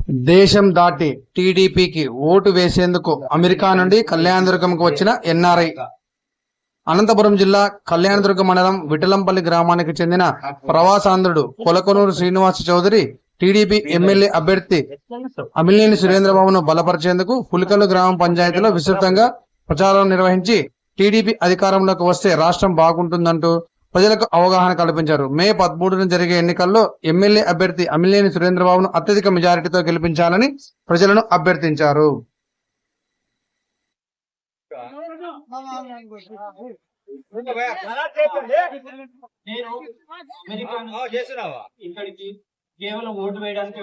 దేశం దాటి టీడీపీకి ఓటు వేసేందుకు అమెరికా నుండి కళ్యాణదుర్గంకు వచ్చిన ఎన్ఆర్ఐ. అనంతపురం జిల్లా కళ్యాణదుర్గం మండలం విఠలంపల్లి గ్రామానికి చెందిన ప్రవాసాంధ్రుడు కొలకొనూరు శ్రీనివాస చౌదరి టీడీపీ ఎమ్మెల్యే అభ్యర్థి అమిలినేని సురేంద్రబాబును బలపరిచేందుకు పులికల్లు గ్రామ పంచాయతీలో విస్తృతంగా ప్రచారం నిర్వహించి టీడీపీ అధికారంలోకి వస్తే రాష్ట్రం బాగుంటుందంటూ ప్రజలకు అవగాహన కల్పించారు. మే 13న జరిగే ఎన్నికల్లో ఎమ్మెల్యే అభ్యర్థి అమిలినేని సురేంద్రబాబును అత్యధిక మెజారిటీతో గెలిపించాలని ప్రజలను అభ్యర్థించారు. కేవలం ఓటు వేయడానికి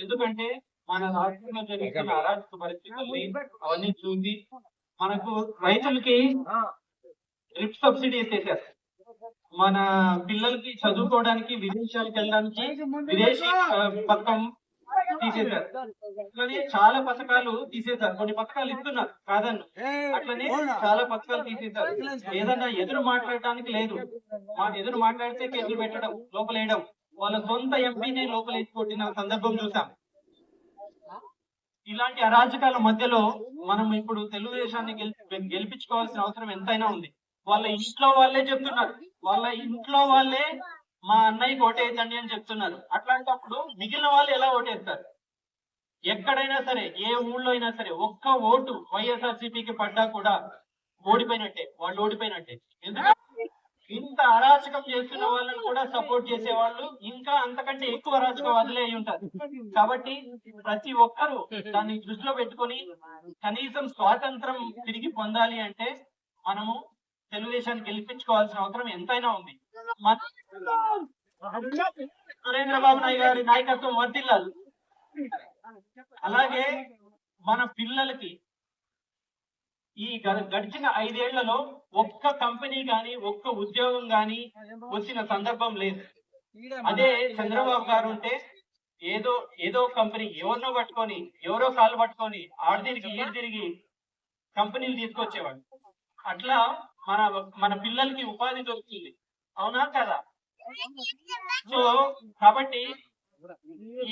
ఎందుకంటే మన రాష్ట్రంలో జరుగుతున్న అరాచక పరిస్థితుల్ని అవన్నీ చూసి మనకు రైతులకి డ్రిప్ సబ్సిడీ చేశారు. మన పిల్లలకి చదువుకోవడానికి విదేశాలకు వెళ్ళడానికి విదేశీ పథకం తీసేశారు. అట్లనే చాలా పథకాలు తీసేశారు. కొన్ని పథకాలు ఇస్తున్నారు కాదన్ను, అట్లనే చాలా పథకాలు తీసేశారు. ఏదన్నా ఎదురు మాట్లాడటానికి లేదు. ఎదురు మాట్లాడితే కేసులు పెట్టడం, లోపలేయడం, వాళ్ళ సొంత ఎంపీని లోపలేసి కొట్టిన సందర్భం చూసాం. ఇలాంటి అరాజకాల మధ్యలో మనం ఇప్పుడు తెలుగుదేశాన్ని గెలిపించుకోవాల్సిన అవసరం ఎంతైనా ఉంది. వాళ్ళ ఇంట్లో వాళ్ళే చెప్తున్నారు, వాళ్ళ ఇంట్లో వాళ్ళే మా అన్నయ్యకి ఓటేద్దండి అని చెప్తున్నారు. అట్లాంటప్పుడు మిగిలిన వాళ్ళు ఎలా ఓటేస్తారు? ఎక్కడైనా సరే, ఏ ఊళ్ళో అయినా సరే, ఒక్క ఓటు వైఎస్ఆర్సీపీకి పడ్డా కూడా ఓడిపోయినట్టే, వాళ్ళు ఓడిపోయినట్టే. ఎందుకంటే ఇంత అరాచకం చేస్తున్న వాళ్ళని కూడా సపోర్ట్ చేసే వాళ్ళు ఇంకా అంతకంటే ఎక్కువ అరాచకవాదులే అయి ఉంటారు. కాబట్టి ప్రతి ఒక్కరూ దాన్ని దృష్టిలో పెట్టుకొని కనీసం స్వాతంత్రం తిరిగి పొందాలి అంటే మనము తెలుగుదేశాన్ని గెలిపించుకోవాల్సిన అవసరం ఎంతైనా ఉంది. సురేంద్రబాబు నాయుడు గారి నాయకత్వం వర్ధిల్లాలి. అలాగే మన పిల్లలకి ఈ గడిచిన 5 ఏళ్లలో ఒక్క కంపెనీ గాని, ఒక్క ఉద్యోగం గాని వచ్చిన సందర్భం లేదు. అదే చంద్రబాబు గారు ఉంటే ఏదో కంపెనీ ఎవరినో పట్టుకొని, ఎవరో కాళ్ళు పట్టుకొని ఆడదిరిగి ఈడదిరిగి కంపెనీలు తీసుకొచ్చేవాడు. అట్లా మన పిల్లలకి ఉపాధి దొరుకుతుంది. అవునా కదా? సో కాబట్టి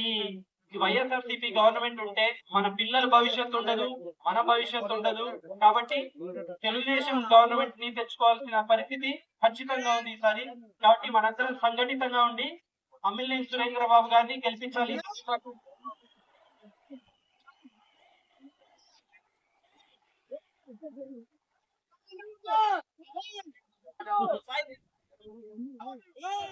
ఈ వైఎస్ఆర్సీపీ గవర్నమెంట్ ఉంటే మన పిల్లల భవిష్యత్తు ఉండదు, మన భవిష్యత్తు ఉండదు. కాబట్టి తెలుగుదేశం గవర్నమెంట్ ని తెచ్చుకోవాల్సిన పరిస్థితి ఖచ్చితంగా ఉంది ఈసారి. కాబట్టి మనందరం సంఘటితంగా ఉండి అమిలినేని సురేంద్రబాబు గారిని గెలిపించాలి.